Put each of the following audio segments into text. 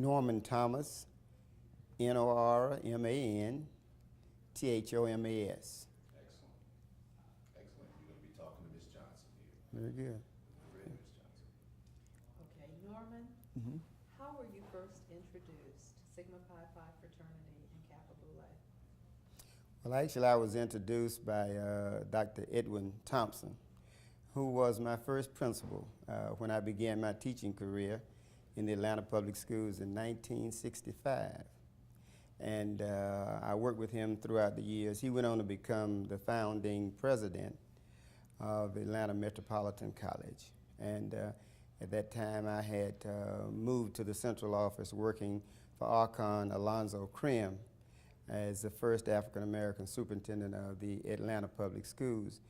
Norman Thomas, Norman Thomas. Excellent. Excellent. You're going to be talking to Ms. Johnson here. Very good. Very Ms. Johnson. Okay, Norman, Mm-hmm. how were you first introduced to Sigma Pi Phi fraternity and Kappa Boule? Well, actually, I was introduced by Dr. Edwin Thompson, who was my first principal when I began my teaching career in the Atlanta Public Schools in 1965. And I worked with him throughout the years. He went on to become the founding president of Atlanta Metropolitan College. And at that time, I had moved to the central office working for Archon Alonzo Krim as the first African-American superintendent of the Atlanta Public Schools.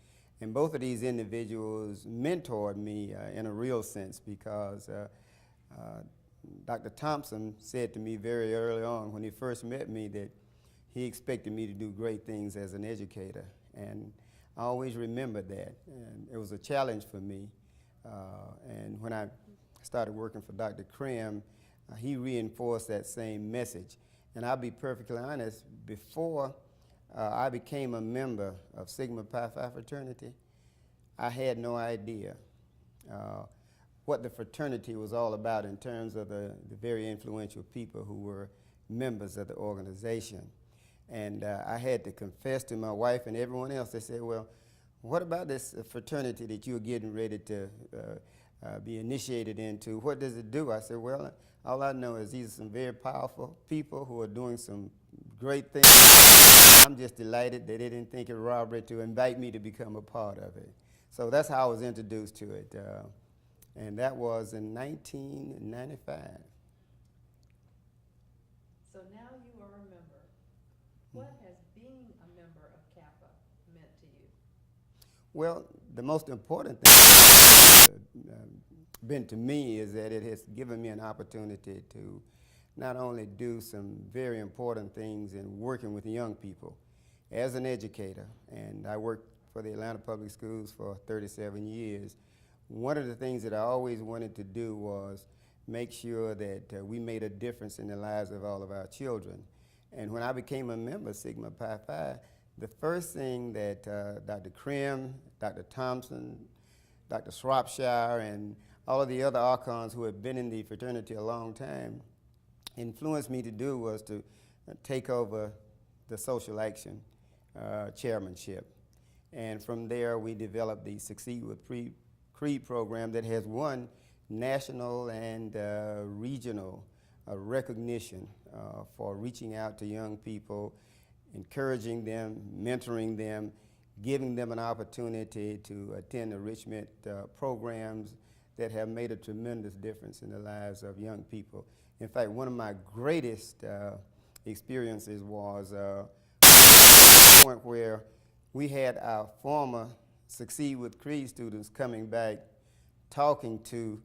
And both of these individuals mentored me in a real sense because Dr. Thompson said to me very early on when he first met me that he expected me to do great things as an educator. And I always remembered that. And it was a challenge for me. And when I started working for Dr. Krim, he reinforced that same message. And I'll be perfectly honest, before I became a member of Sigma Pi Phi fraternity, I had no idea what the fraternity was all about in terms of the very influential people who were members of the organization. And I had to confess to my wife and everyone else. They said, well, what about this fraternity that you're getting ready to be initiated into? What does it do? I said, well, all I know is these are some very powerful people who are doing some great things. I'm just delighted that they didn't think it robbery to invite me to become a part of it. So that's how I was introduced to it. And that was in 1995. So now you are a member. What has being a member of Kappa meant to you? Well, the most important thing been to me is that it has given me an opportunity to not only do some very important things in working with young people as an educator, and I worked for the Atlanta Public Schools for 37 years. One of the things that I always wanted to do was make sure that we made a difference in the lives of all of our children. And when I became a member of Sigma Pi Phi, the first thing that Dr. Krim, Dr. Thompson, Dr. Shropshire, and all of the other archons who had been in the fraternity a long time influenced me to do was to take over the social action chairmanship. And from there, we developed the Succeed with Creed program that has won national and regional recognition for reaching out to young people, encouraging them, mentoring them, giving them an opportunity to attend enrichment programs that have made a tremendous difference in the lives of young people. In fact, one of my greatest experiences was a point where we had our former Succeed with Creed students coming back talking to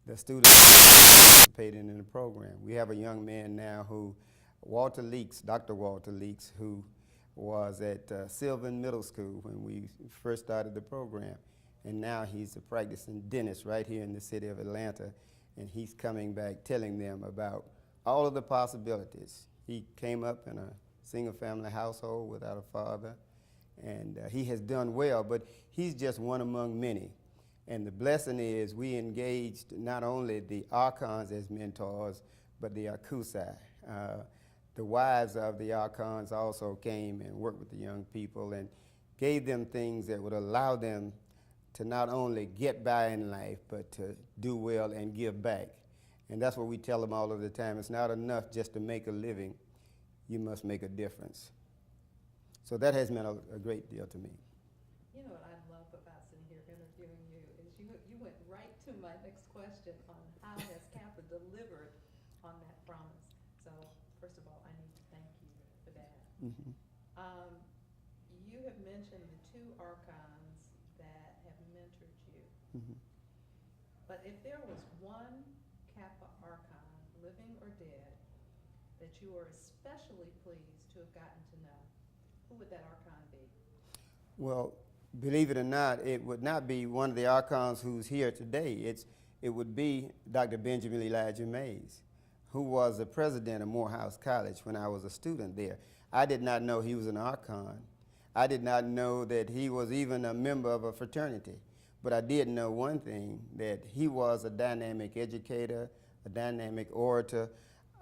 the students participating in the program. We have a young man now who, Walter Leaks, Dr. Walter Leaks, who was at Sylvan Middle School when we first started the program. And now he's a practicing dentist right here in the city of Atlanta. And he's coming back telling them about all of the possibilities. He came up in a single-family household without a father. And he has done well, but he's just one among many. And the blessing is we engaged not only the archons as mentors, but the Akusai. The wives of the archons also came and worked with the young people and gave them things that would allow them to not only get by in life, but to do well and give back. And that's what we tell them all of the time. It's not enough just to make a living. You must make a difference. So that has meant a great deal to me. You know what I love about sitting here interviewing you is you went right to my next question on how has Kappa delivered on that promise. So first of all, I need to thank you for that. Mm-hmm. You have mentioned the two archons that have mentored you. Mm-hmm. But if there was one Kappa archon, living or dead, that you are especially pleased to have gotten to know, who would that archon be? Well, believe it or not, it would not be one of the archons who's here today. It would be Dr. Benjamin Elijah Mays, who was the president of Morehouse College when I was a student there. I did not know he was an archon. I did not know that he was even a member of a fraternity. But I did know one thing, that he was a dynamic educator, a dynamic orator,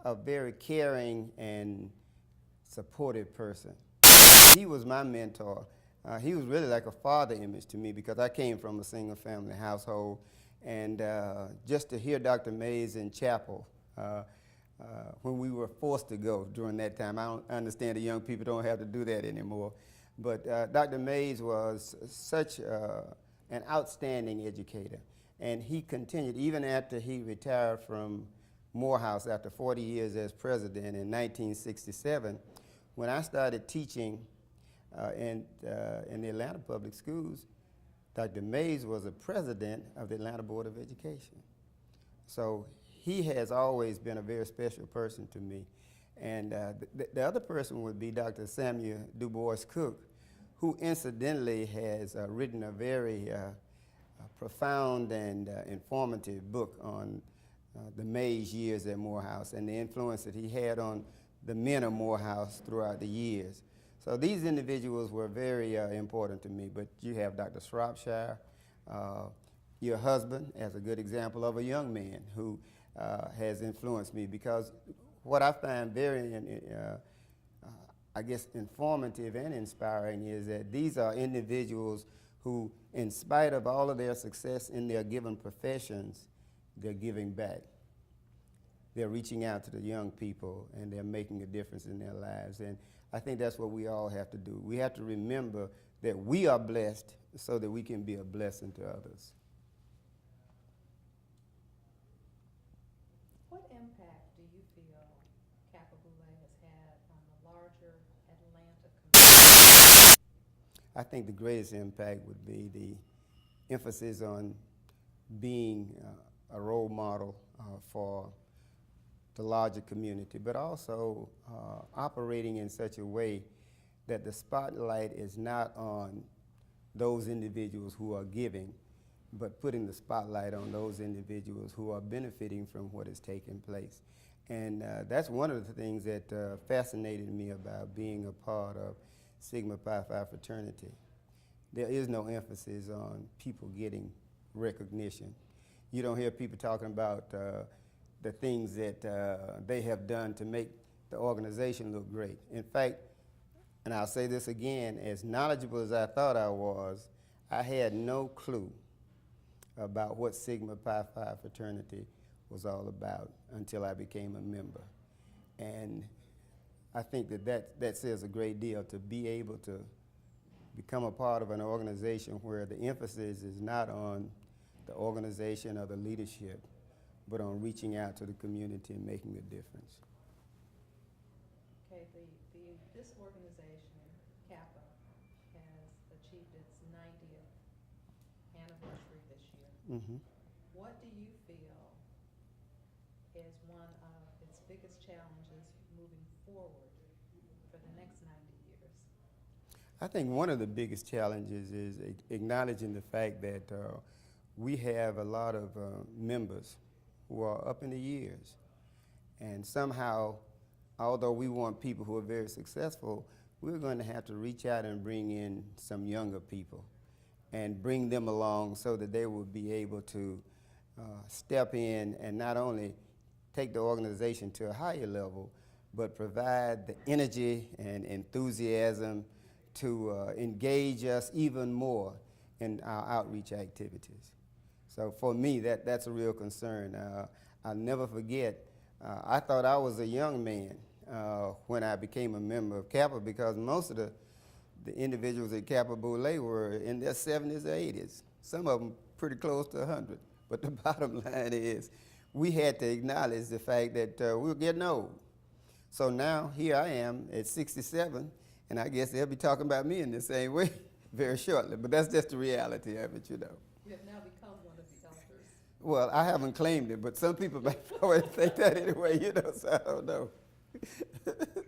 a very caring and supportive person. He was my mentor. He was really like a father image to me because I came from a single family household. And just to hear Dr. Mays in chapel when we were forced to go during that time, I don't understand the young people don't have to do that anymore. But Dr. Mays was such an outstanding educator. And he continued, even after he retired from Morehouse after 40 years as president in 1967, when I started teaching in the Atlanta Public Schools, Dr. Mays was the president of the Atlanta Board of Education. So he has always been a very special person to me. And the other person would be Dr. Samuel Du Bois Cook, who incidentally has written a very profound and informative book on the Mays years at Morehouse and the influence that he had on the men of Morehouse throughout the years. So these individuals were very important to me. But you have Dr. Shropshire, your husband, as a good example of a young man who has influenced me, because what I find very I guess informative and inspiring is that these are individuals who, in spite of all of their success in their given professions, they're giving back. They're reaching out to the young people and they're making a difference in their lives. And I think that's what we all have to do. We have to remember that we are blessed so that we can be a blessing to others. What impact do you feel Kappa Boulé has had on the larger Atlanta community? I think the greatest impact would be the emphasis on being a role model for the larger community, but also operating in such a way that the spotlight is not on those individuals who are giving, but putting the spotlight on those individuals who are benefiting from what is taking place. And that's one of the things that fascinated me about being a part of Sigma Pi Phi fraternity. There is no emphasis on people getting recognition. You don't hear people talking about the things that they have done to make the organization look great. In fact, and I'll say this again, as knowledgeable as I thought I was, I had no clue about what Sigma Pi Phi fraternity was all about until I became a member. And I think that says a great deal, to be able to become a part of an organization where the emphasis is not on the organization or the leadership, but on reaching out to the community and making a difference. Okay, this organization, Kappa, has achieved its 90th anniversary this year. Mm-hmm. What do you feel is one of its biggest challenges moving forward for the next 90 years? I think one of the biggest challenges is acknowledging the fact that we have a lot of members who are up in the years. And somehow, although we want people who are very successful, we're going to have to reach out and bring in some younger people and bring them along so that they will be able to step in and not only take the organization to a higher level, but provide the energy and enthusiasm to engage us even more in our outreach activities. So for me, that's a real concern. I'll never forget, I thought I was a young man when I became a member of Kappa, because most of the individuals at Kappa Boulé were in their 70s or 80s, some of them pretty close to 100. But the bottom line is we had to acknowledge the fact that we were getting old. So now here I am at 67, and I guess they'll be talking about me in the same way very shortly. But that's just the reality of it, you know. You have now become one of the elders. Well, I haven't claimed it, but some people might always think that anyway, you know, so I don't know.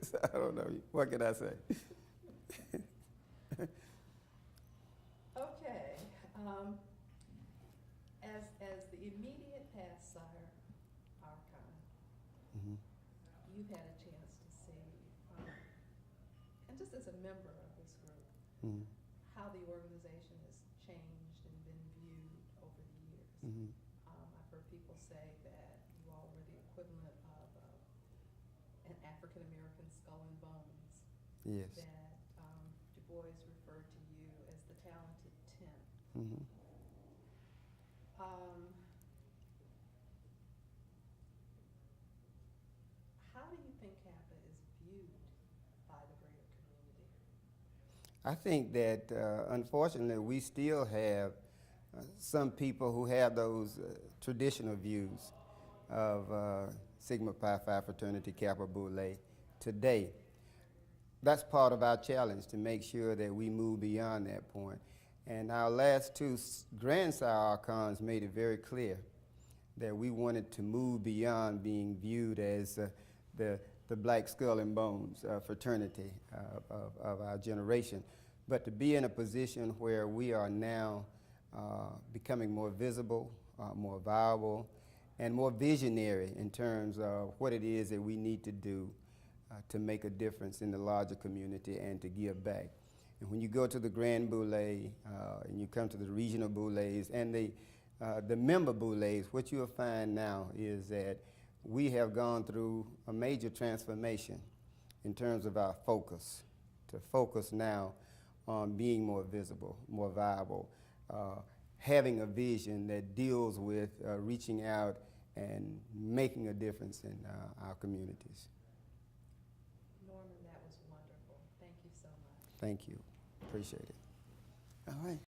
So I don't know. What can I say? Okay. As the immediate past sire archon, Mm-hmm. you've had a chance to see, and just as a member of this group, Mhm. how the organization has changed and been viewed over the years. Mhm. I've heard people say that you all were the equivalent of an African American skull and bones. Yes. That Du Bois referred to you as the talented 10. Mhm. How do you think Kappa is viewed by the greater community? I think that unfortunately we still have some people who have those traditional views of Sigma Pi Phi fraternity Kappa Boule today. That's part of our challenge, to make sure that we move beyond that point. And our last two Grand Sire Archons made it very clear that we wanted to move beyond being viewed as the black skull and bones fraternity of our generation, but to be in a position where we are now becoming more visible, more viable, and more visionary in terms of what it is that we need to do to make a difference in the larger community and to give back. And when you go to the Grand Boule and you come to the regional boules and the member boules, what you'll find now is that we have gone through a major transformation in terms of our focus, to focus now on being more visible, more viable, having a vision that deals with reaching out and making a difference in our communities. Norman, that was wonderful. Thank you so much. Thank you. Appreciate it. All right.